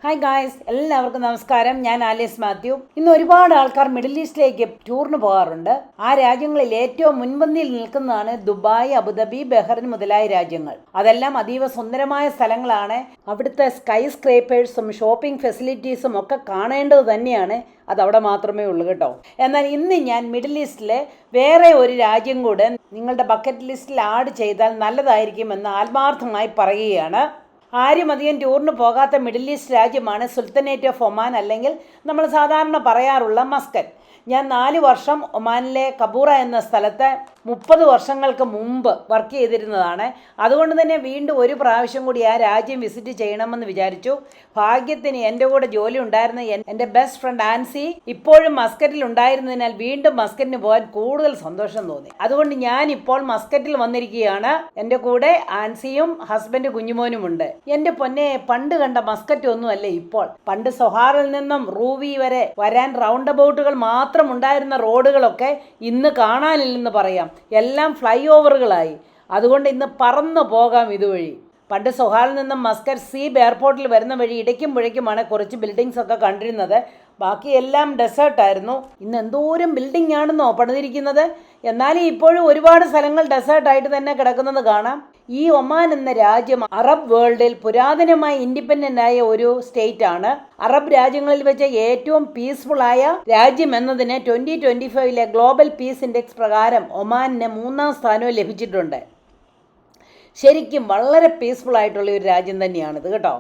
Hi guys, എല്ലാവർക്കും നമസ്കാരം. ഞാൻ ആലിസ് മാത്യു. ഇന്ന് ഒരുപാട് ആൾക്കാർ മിഡിൽ ഈസ്റ്റിലേക്ക് ടൂറിന് പോകാറുണ്ട്. ആ രാജ്യങ്ങളിൽ ഏറ്റവും മുൻപന്തിയിൽ നിൽക്കുന്നതാണ് ദുബായ്, അബുദാബി, ബഹ്റിൻ മുതലായ രാജ്യങ്ങൾ. അതെല്ലാം അതീവ സുന്ദരമായ സ്ഥലങ്ങളാണ്. അവിടുത്തെ സ്കൈ സ്ക്രേപ്പേഴ്സും ഷോപ്പിംഗ് ഫെസിലിറ്റീസും ഒക്കെ കാണേണ്ടത് തന്നെയാണ്. അതവിടെ മാത്രമേ ഉള്ളൂ കേട്ടോ. എന്നാൽ ഇന്ന് ഞാൻ മിഡിൽ ഈസ്റ്റിലെ വേറെ ഒരു രാജ്യം കൂടെ നിങ്ങളുടെ ബക്കറ്റ് ലിസ്റ്റിൽ ആഡ് ചെയ്താൽ നല്ലതായിരിക്കുമെന്ന് ആത്മാർത്ഥമായി പറയുകയാണ്. ആരും അധികം ടൂറിന് പോകാത്ത മിഡിൽ ഈസ്റ്റ് രാജ്യമാണ് സുൽത്താനേറ്റ് ഓഫ് ഒമാൻ, അല്ലെങ്കിൽ നമ്മൾ സാധാരണ പറയാറുള്ള മസ്കറ്റ്. ഞാൻ 4 വർഷം ഒമാനിലെ കബൂറ എന്ന സ്ഥലത്ത് 30 വർഷങ്ങൾക്ക് മുമ്പ് വർക്ക് ചെയ്തിരുന്നതാണ്. അതുകൊണ്ട് തന്നെ വീണ്ടും ഒരു പ്രാവശ്യം കൂടി ആ രാജ്യം വിസിറ്റ് ചെയ്യണമെന്ന് വിചാരിച്ചു. ഭാഗ്യത്തിന് എൻ്റെ കൂടെ ജോലി ഉണ്ടായിരുന്ന എൻ്റെ ബെസ്റ്റ് ഫ്രണ്ട് ആൻസി ഇപ്പോഴും മസ്കറ്റിൽ ഉണ്ടായിരുന്നതിനാൽ വീണ്ടും മസ്കറ്റിന് പോകാൻ കൂടുതൽ സന്തോഷം തോന്നി. അതുകൊണ്ട് ഞാൻ ഇപ്പോൾ മസ്കറ്റിൽ വന്നിരിക്കുകയാണ്. എൻ്റെ കൂടെ ആൻസിയും ഹസ്ബൻഡ് കുഞ്ഞുമോനുമുണ്ട്. എൻ്റെ പൊന്നെ, പണ്ട് കണ്ട മസ്കറ്റ് ഒന്നുമല്ല ഇപ്പോൾ. പണ്ട് സൊഹാറിൽ നിന്നും റൂവി വരെ വരാൻ റൗണ്ട് അബൌട്ടുകൾ മാത്രം ഉണ്ടായിരുന്ന റോഡുകളൊക്കെ ഇന്ന് കാണാനില്ലെന്ന് പറയാം. എല്ലാം ഫ്ലൈ ഓവറുകളായി. അതുകൊണ്ട് ഇന്ന് പറന്നു പോകാം ഇതുവഴി. പണ്ട് സൊഹാറിൽ നിന്നും മസ്കറ്റ് സീബ് എയർപോർട്ടിൽ വരുന്ന വഴി ഇടയ്ക്കും പുഴയ്ക്കുമാണ് കുറച്ച് ബിൽഡിങ്സ് ഒക്കെ കണ്ടിരുന്നത്. ബാക്കി എല്ലാം ഡെസേർട്ടായിരുന്നു. ഇന്ന് എന്തോരം ബിൽഡിംഗ് ആണെന്നോ പണിതിരിക്കുന്നത്. എന്നാലും ഇപ്പോഴും ഒരുപാട് സ്ഥലങ്ങൾ ഡെസേർട്ടായിട്ട് തന്നെ കിടക്കുന്നത് കാണാം. ഈ ഒമാൻ എന്ന രാജ്യം അറബ് വേൾഡിൽ പുരാതനമായി ഇൻഡിപെൻഡൻ്റ് ആയ ഒരു സ്റ്റേറ്റ് ആണ്. അറബ് രാജ്യങ്ങളിൽ വെച്ച് ഏറ്റവും പീസ്ഫുൾ ആയ രാജ്യം എന്നതിന് 2025 ഗ്ലോബൽ പീസ് ഇൻഡെക്സ് പ്രകാരം ഒമാനിന് 3ാം സ്ഥാനവും ലഭിച്ചിട്ടുണ്ട്. ശരിക്കും വളരെ പീസ്ഫുൾ ആയിട്ടുള്ള ഒരു രാജ്യം തന്നെയാണിത് കേട്ടോ.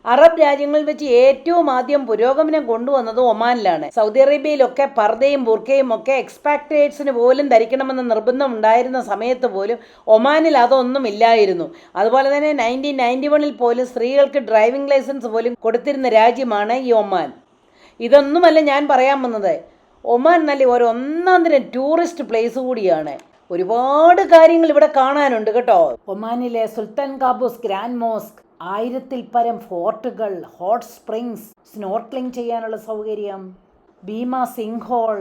അറബ് രാജ്യങ്ങളിൽ വെച്ച് ഏറ്റവും ആദ്യം പുരോഗമനം കൊണ്ടുവന്നത് ഒമാനിലാണ്. സൗദി അറേബ്യയിലൊക്കെ പർദ്ദയും ബുർക്കയും ഒക്കെ എക്സ്പാട്രിയേറ്റ്സിന് പോലും ധരിക്കണമെന്ന് നിർബന്ധം ഉണ്ടായിരുന്ന സമയത്ത് പോലും ഒമാനിൽ അതൊന്നും ഇല്ലായിരുന്നു. അതുപോലെ തന്നെ 1991 പോലും സ്ത്രീകൾക്ക് ഡ്രൈവിംഗ് ലൈസൻസ് പോലും കൊടുത്തിരുന്ന രാജ്യമാണ് ഈ ഒമാൻ. ഇതൊന്നുമല്ല ഞാൻ പറയാൻ വന്നത്. ഒമാൻ നല്ല ഒരു ഒന്നാന്തരം ടൂറിസ്റ്റ് പ്ലേസ് കൂടിയാണ്. ഒരുപാട് കാര്യങ്ങൾ ഇവിടെ കാണാനുണ്ട് കേട്ടോ. ഒമാനിലെ സുൽത്താൻ കാബൂസ് ഗ്രാൻഡ് മോസ്ക്, 1000-ൽ പരം ഫോർട്ടുകൾ, ഹോട്ട് സ്പ്രിങ്സ്, സ്നോർക്ലിംഗ് ചെയ്യാനുള്ള സൗകര്യം, Bimmah sink hole,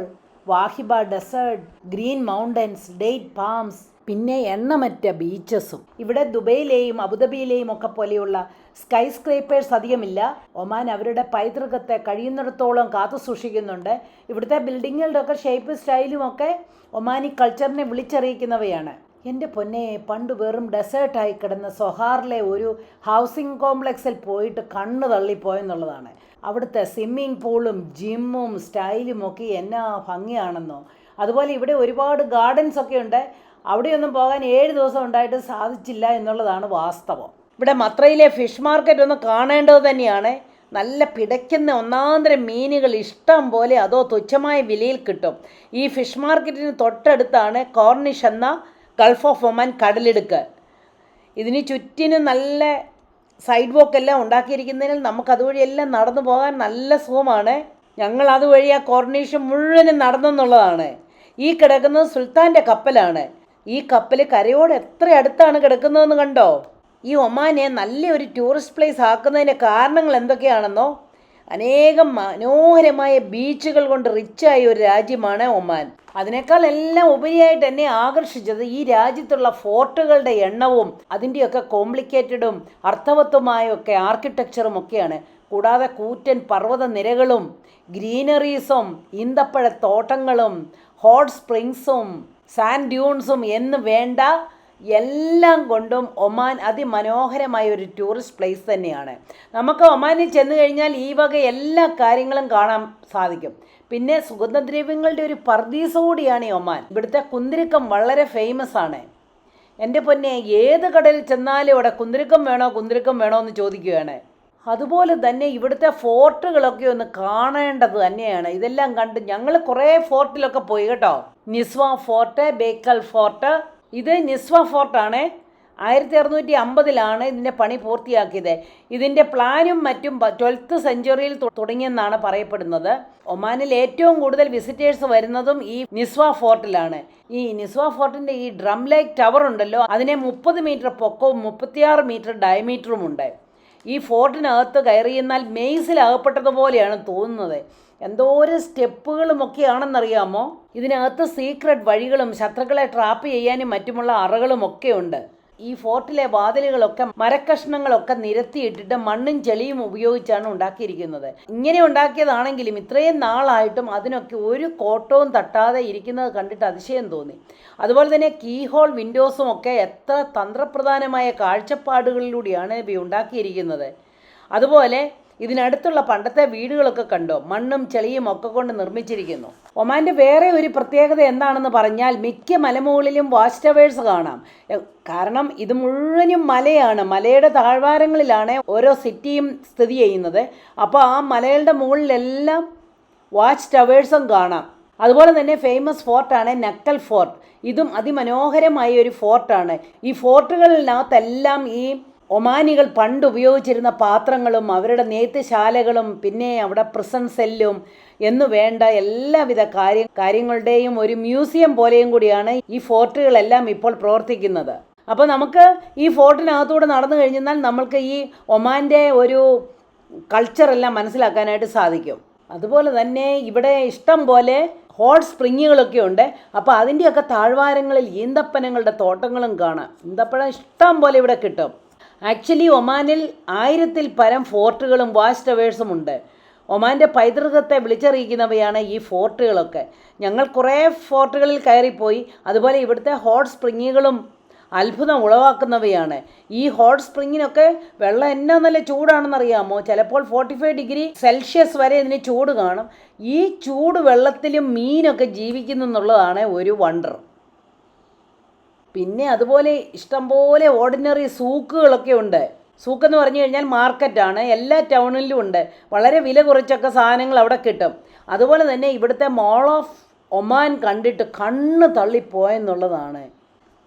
Wahiba desert, green mountains, date palms, പിന്നെ എണ്ണമറ്റ ബീച്ചസും. ഇവിടെ ദുബൈയിലെയും അബുദാബിയിലെയും ഒക്കെ പോലെയുള്ള സ്കൈ സ്ക്രേപ്പേഴ്സ് അധികമില്ല. ഒമാൻ അവരുടെ പൈതൃകത്തെ കഴിയുന്നിടത്തോളം കാത്തു സൂക്ഷിക്കുന്നുണ്ട്. ഇവിടുത്തെ ബിൽഡിങ്ങുകളുടെ ഒക്കെ ഷേപ്പ് സ്റ്റൈലും ഒക്കെ ഒമാനി കൾച്ചറിനെ വിളിച്ചറിയിക്കുന്നവയാണ്. എൻ്റെ പൊന്നെ, പണ്ട് വെറും ഡെസേർട്ടായി കിടന്ന സൊഹാറിലെ ഒരു ഹൗസിംഗ് കോംപ്ലക്സിൽ പോയിട്ട് കണ്ണ് തള്ളിപ്പോയെന്നുള്ളതാണ്. അവിടുത്തെ സ്വിമ്മിംഗ് പൂളും ജിമ്മും സ്റ്റൈലും ഒക്കെ എന്നാ ഭംഗിയാണെന്നോ. അതുപോലെ ഇവിടെ ഒരുപാട് ഗാർഡൻസ് ഒക്കെ ഉണ്ട്. അവിടെയൊന്നും പോകാൻ 7 ദിവസം ഉണ്ടായിട്ട് സാധിച്ചില്ല എന്നുള്ളതാണ് വാസ്തവം. ഇവിടെ മത്രയിലെ ഫിഷ് മാർക്കറ്റ് ഒന്ന് കാണേണ്ടത് തന്നെയാണ്. നല്ല പിടയ്ക്കുന്ന ഒന്നാന്തരം മീനുകൾ ഇഷ്ടം പോലെ അതോ തുച്ഛമായ വിലയിൽ കിട്ടും. ഈ ഫിഷ് മാർക്കറ്റിന് തൊട്ടടുത്താണ് കോർണിഷ് എന്ന ഗൾഫ് ഓഫ് ഒമാൻ കടലിടുക്ക്. ഇതിന് ചുറ്റിനും നല്ല സൈഡ് വോക്ക് എല്ലാം ഉണ്ടാക്കിയിരിക്കുന്നതിനാൽ നമുക്ക് അതുവഴിയെല്ലാം നടന്നു പോകാൻ നല്ല സുഖമാണ്. ഞങ്ങൾ അതുവഴി ആ കോർണിഷ് മുഴുവനും നടന്നെന്നുള്ളതാണ്. ഈ കിടക്കുന്നത് സുൽത്താൻ്റെ കപ്പലാണ്. ഈ കപ്പൽ കരയോട് എത്ര അടുത്താണ് കിടക്കുന്നതെന്ന് കണ്ടോ. ഈ ഒമാനെ നല്ലൊരു ടൂറിസ്റ്റ് പ്ലേസ് ആക്കുന്നതിൻ്റെ കാരണങ്ങൾ എന്തൊക്കെയാണെന്നോ, അനേകം മനോഹരമായ ബീച്ചുകൾ കൊണ്ട് റിച്ചായ ഒരു രാജ്യമാണ് ഒമാൻ. അതിനേക്കാൾ എല്ലാം ഉപരിയായിട്ട് എന്നെ ആകർഷിച്ചത് ഈ രാജ്യത്തുള്ള ഫോർട്ടുകളുടെ എണ്ണവും അതിൻ്റെയൊക്കെ കോംപ്ലിക്കേറ്റഡും അർത്ഥവത്വമായൊക്കെ ആർക്കിടെക്ചറും ഒക്കെയാണ്. കൂടാതെ കൂറ്റൻ പർവ്വത നിരകളും ഗ്രീനറീസും ഈന്തപ്പഴത്തോട്ടങ്ങളും ഹോട്ട് സ്പ്രിങ്സും സാൻഡ് ഡ്യൂൺസും എന്ന് വേണ്ട എല്ലാം കൊണ്ടും ഒമാൻ അതിമനോഹരമായ ഒരു ടൂറിസ്റ്റ് പ്ലേസ് തന്നെയാണ്. നമുക്ക് ഒമാനിൽ ചെന്ന് കഴിഞ്ഞാൽ ഈ വക എല്ലാ കാര്യങ്ങളും കാണാൻ സാധിക്കും. പിന്നെ സുഗന്ധദ്രവ്യങ്ങളുടെ ഒരു പർദീസ കൂടിയാണ് ഈ ഒമാൻ. ഇവിടുത്തെ കുന്തിരിക്കം വളരെ ഫേമസ് ആണ്. എൻ്റെ പൊന്നെ, ഏത് കടലിൽ ചെന്നാലും ഇവിടെ കുന്തിരിക്കം വേണോ എന്ന് ചോദിക്കുകയാണ്. അതുപോലെ തന്നെ ഇവിടുത്തെ ഫോർട്ടുകളൊക്കെ ഒന്ന് കാണേണ്ടത് തന്നെയാണ്. ഇതെല്ലാം കണ്ട് ഞങ്ങൾ കുറേ ഫോർട്ടിലൊക്കെ പോയി കേട്ടോ. Nizwa fort, Bekal fort. ഇത് നിസ്വ ഫോർട്ടാണ്. 1650 ഇതിൻ്റെ പണി പൂർത്തിയാക്കിയത്. ഇതിൻ്റെ പ്ലാനും മറ്റും 12th സെഞ്ച്വറിയിൽ തുടങ്ങിയെന്നാണ് പറയപ്പെടുന്നത്. ഒമാനിൽ ഏറ്റവും കൂടുതൽ വിസിറ്റേഴ്സ് വരുന്നതും ഈ നിസ്വ ഫോർട്ടിലാണ്. ഈ നിസ്വ ഫോർട്ടിൻ്റെ ഈ ഡ്രം ലൈക്ക് ടവർ ഉണ്ടല്ലോ, അതിനെ 30 മീറ്റർ പൊക്കവും 36 മീറ്റർ ഡയമീറ്ററും ഉണ്ട്. ഈ ഫോർട്ടിനകത്ത് കയറിയെന്നാൽ മെയ്സിൽ അകപ്പെട്ടതുപോലെയാണ് തോന്നുന്നത്. എന്തോരം സ്റ്റെപ്പുകളുമൊക്കെയാണെന്നറിയാമോ. ഇതിനകത്ത് സീക്രട്ട് വഴികളും ശത്രുക്കളെ ട്രാപ്പ് ചെയ്യാനും മറ്റുമുള്ള അറകളും ഒക്കെ ഉണ്ട്. ഈ ഫോർട്ടിലെ വാതിലുകളൊക്കെ മരക്കഷ്ണങ്ങളൊക്കെ നിരത്തിയിട്ടിട്ട് മണ്ണും ചെളിയും ഉപയോഗിച്ചാണ് ഉണ്ടാക്കിയിരിക്കുന്നത്. ഇങ്ങനെ ഉണ്ടാക്കിയതാണെങ്കിലും ഇത്രയും നാളായിട്ടും അതിനൊക്കെ ഒരു കോട്ടവും തട്ടാതെ ഇരിക്കുന്നത് കണ്ടിട്ട് അതിശയം തോന്നി. അതുപോലെ തന്നെ കീ ഹോൾ വിൻഡോസും ഒക്കെ എത്ര തന്ത്രപ്രധാനമായ കാഴ്ചപ്പാടുകളിലൂടെയാണ് ഇവ ഉണ്ടാക്കിയിരിക്കുന്നത്. അതുപോലെ ഇതിനടുത്തുള്ള പണ്ടത്തെ വീടുകളൊക്കെ കണ്ടോ, മണ്ണും ചെളിയും ഒക്കെ കൊണ്ട് നിർമ്മിച്ചിരിക്കുന്നു. ഒമാൻ്റെ വേറെ ഒരു പ്രത്യേകത എന്താണെന്ന് പറഞ്ഞാൽ മിക്ക മലമുകളിലും വാച്ച് ടവേഴ്സ് കാണാം. കാരണം ഇത് മുഴുവനും മലയാണ്, മലയുടെ താഴ്വാരങ്ങളിലാണ് ഓരോ സിറ്റിയും സ്ഥിതി ചെയ്യുന്നത്. അപ്പോൾ ആ മലകളുടെ മുകളിലെല്ലാം വാച്ച് ടവേഴ്സും കാണാം. അതുപോലെ തന്നെ ഫേമസ് ഫോർട്ടാണ് നക്കൽ ഫോർട്ട്. ഇതും അതിമനോഹരമായ ഒരു ഫോർട്ടാണ്. ഈ ഫോർട്ടുകളിനകത്തെല്ലാം ഈ ഒമാനികൾ പണ്ട് ഉപയോഗിച്ചിരുന്ന പാത്രങ്ങളും അവരുടെ നെയ്ത്തുശാലകളും പിന്നെ അവിടെ പ്രിസൺ സെല്ലും എന്നു വേണ്ട എല്ലാവിധ കാര്യങ്ങളുടെയും ഒരു മ്യൂസിയം പോലെയും കൂടിയാണ് ഈ ഫോർട്ടുകളെല്ലാം ഇപ്പോൾ പ്രവർത്തിക്കുന്നത്. അപ്പോൾ നമുക്ക് ഈ ഫോർട്ടിനകത്തൂടെ നടന്നു കഴിഞ്ഞാൽ നമ്മൾക്ക് ഈ ഒമാൻ്റെ ഒരു കൾച്ചറെല്ലാം മനസ്സിലാക്കാനായിട്ട് സാധിക്കും. അതുപോലെ തന്നെ ഇവിടെ ഇഷ്ടം പോലെ ഹോട്ട് സ്പ്രിങ്ങുകളൊക്കെ ഉണ്ട്. അപ്പോൾ അതിൻ്റെയൊക്കെ താഴ്വാരങ്ങളിൽ ഈന്തപ്പനങ്ങളുടെ തോട്ടങ്ങളും കാണാം. ഈന്തപ്പഴം ഇഷ്ടം പോലെ ഇവിടെ കിട്ടും. ആക്ച്വലി ഒമാനിൽ 1000-ൽ പരം ഫോർട്ടുകളും വാച്ച് ടവേഴ്സും ഉണ്ട്. ഒമാൻ്റെ പൈതൃകത്തെ വിളിച്ചറിയിക്കുന്നവയാണ് ഈ ഫോർട്ടുകളൊക്കെ. ഞങ്ങൾ കുറേ ഫോർട്ടുകളിൽ കയറിപ്പോയി. അതുപോലെ ഇവിടുത്തെ ഹോട്ട് സ്പ്രിങ്ങുകളും അത്ഭുതം ഉളവാക്കുന്നവയാണ്. ഈ ഹോട്ട് സ്പ്രിങ്ങിനൊക്കെ വെള്ളം എന്നാ നല്ല ചൂടാണെന്നറിയാമോ? ചിലപ്പോൾ 45 ഡിഗ്രി സെൽഷ്യസ് വരെ ഇതിന് ചൂട് കാണും. ഈ ചൂട് വെള്ളത്തിലും മീനൊക്കെ ജീവിക്കുന്നു എന്നുള്ളതാണ് ഒരു വണ്ടർ. പിന്നെ അതുപോലെ ഇഷ്ടംപോലെ ഓർഡിനറി സൂക്കുകളൊക്കെ ഉണ്ട്. സൂക്കെന്ന് പറഞ്ഞു കഴിഞ്ഞാൽ മാർക്കറ്റാണ്, എല്ലാ ടൗണിലും ഉണ്ട്. വളരെ വില കുറച്ചൊക്കെ സാധനങ്ങൾ അവിടെ കിട്ടും. അതുപോലെ തന്നെ ഇവിടുത്തെ മോൾ ഓഫ് ഒമാൻ കണ്ടിട്ട് കണ്ണ് തള്ളിപ്പോയെന്നുള്ളതാണ്.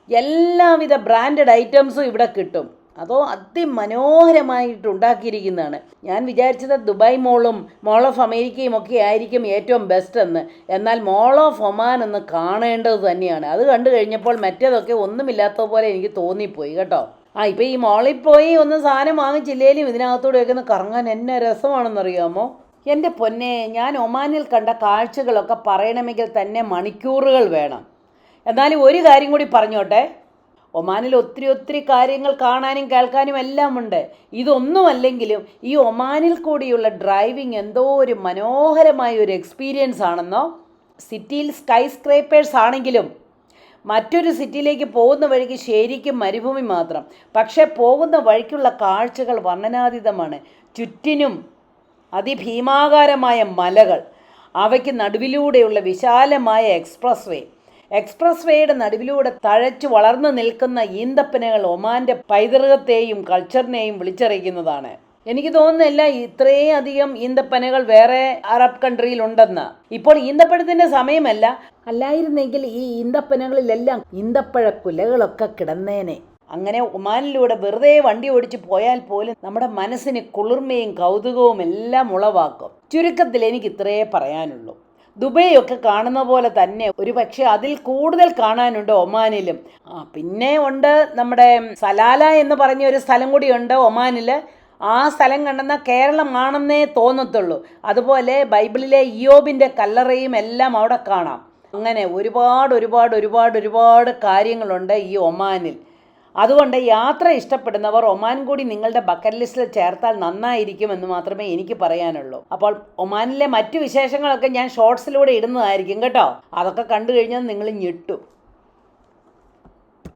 എല്ലാവിധ ബ്രാൻഡഡ് ഐറ്റംസും ഇവിടെ കിട്ടും. അതോ അതിമനോഹരമായിട്ട് ഉണ്ടാക്കിയിരിക്കുന്നതാണ്. ഞാൻ വിചാരിച്ചത് ദുബായ് മോളും മോൾ ഓഫ് അമേരിക്കയും ഒക്കെ ആയിരിക്കും ഏറ്റവും ബെസ്റ്റ് എന്ന്. എന്നാൽ മോൾ ഓഫ് ഒമാൻ എന്ന് കാണേണ്ടത് തന്നെയാണ്. അത് കണ്ടു കഴിഞ്ഞപ്പോൾ മറ്റേതൊക്കെ ഒന്നുമില്ലാത്ത പോലെ എനിക്ക് തോന്നിപ്പോയി കേട്ടോ. ഇപ്പോൾ ഈ മോളിൽ പോയി ഒന്ന് സാധനം വാങ്ങിച്ചില്ലേലും ഇതിനകത്തൂടെ ഒക്കെ ഒന്ന് കറങ്ങാൻ എന്നെ രസമാണെന്നറിയാമോ? എൻ്റെ പൊന്നെ, ഞാൻ ഒമാനിൽ കണ്ട കാഴ്ചകളൊക്കെ പറയണമെങ്കിൽ തന്നെ മണിക്കൂറുകൾ വേണം. എന്നാലും ഒരു കാര്യം കൂടി പറഞ്ഞോട്ടെ, ഒമാനിൽ ഒത്തിരി കാര്യങ്ങൾ കാണാനും കേൾക്കാനും എല്ലാം ഉണ്ട്. ഇതൊന്നുമല്ലെങ്കിലും ഈ ഒമാനിൽ കൂടിയുള്ള ഡ്രൈവിംഗ് എന്തോ ഒരു മനോഹരമായ ഒരു എക്സ്പീരിയൻസ് ആണെന്നോ. സിറ്റിയിൽ സ്കൈ സ്ക്രേപ്പേഴ്സ് ആണെങ്കിലും മറ്റൊരു സിറ്റിയിലേക്ക് പോകുന്ന വഴിക്ക് ശരിക്കും മരുഭൂമി മാത്രം. പക്ഷേ പോകുന്ന വഴിക്കുള്ള കാഴ്ചകൾ വർണ്ണനാതീതമാണ്. ചുറ്റിനും അതിഭീമാകാരമായ മലകൾ, അവയ്ക്ക് നടുവിലൂടെയുള്ള വിശാലമായ എക്സ്പ്രസ് വേയുടെ നടുവിലൂടെ തഴച്ചു വളർന്നു നിൽക്കുന്ന ഈന്തപ്പനകൾ ഒമാൻ്റെ പൈതൃകത്തെയും കൾച്ചറിനെയും വിളിച്ചറിയിക്കുന്നതാണ്. എനിക്ക് തോന്നുന്നില്ല ഇത്രയും അധികം ഈന്തപ്പനകൾ വേറെ അറബ് കൺട്രിയിലുണ്ടെന്ന്. ഇപ്പോൾ ഈന്തപ്പഴത്തിൻ്റെ സമയമല്ല. അല്ലായിരുന്നെങ്കിൽ ഈ ഈന്തപ്പനകളിലെല്ലാം ഈന്തപ്പഴ കുലകളൊക്കെ കിടന്നേനെ. അങ്ങനെ ഒമാനിലൂടെ വെറുതെ വണ്ടി ഓടിച്ച് പോയാൽ പോലും നമ്മുടെ മനസ്സിന് കുളിർമയും കൗതുകവും എല്ലാം ഉളവാക്കും. ചുരുക്കത്തിൽ എനിക്ക് ഇത്രയേ പറയാനുള്ളൂ. ദുബൈ ഒക്കെ കാണുന്ന പോലെ തന്നെ ഒരു പക്ഷേ അതിൽ കൂടുതൽ കാണാനുണ്ട് ഒമാനിലും. പിന്നെ ഉണ്ട് നമ്മുടെ സലാല എന്ന് പറഞ്ഞ ഒരു സ്ഥലം കൂടിയുണ്ട് ഒമാനിൽ. ആ സ്ഥലം കണ്ടെന്നാൽ കേരളമാണെന്നേ തോന്നത്തുള്ളൂ. അതുപോലെ ബൈബിളിലെ ഇയ്യോബിൻ്റെ കല്ലറയും എല്ലാം അവിടെ കാണാം. അങ്ങനെ ഒരുപാട് കാര്യങ്ങളുണ്ട് ഈ ഒമാനിൽ. അതുകൊണ്ട് യാത്ര ഇഷ്ടപ്പെടുന്നവർ ഒമാൻ കൂടി നിങ്ങളുടെ ബക്കറ്റ് ലിസ്റ്റിൽ ചേർത്താൽ നന്നായിരിക്കുമെന്ന് മാത്രമേ എനിക്ക് പറയാനുള്ളൂ. അപ്പോൾ ഒമാനിലെ മറ്റു വിശേഷങ്ങളൊക്കെ ഞാൻ ഷോർട്സിലൂടെ ഇടുന്നതായിരിക്കും കേട്ടോ. അതൊക്കെ കണ്ടു കഴിഞ്ഞാൽ നിങ്ങൾ ഞെട്ടും.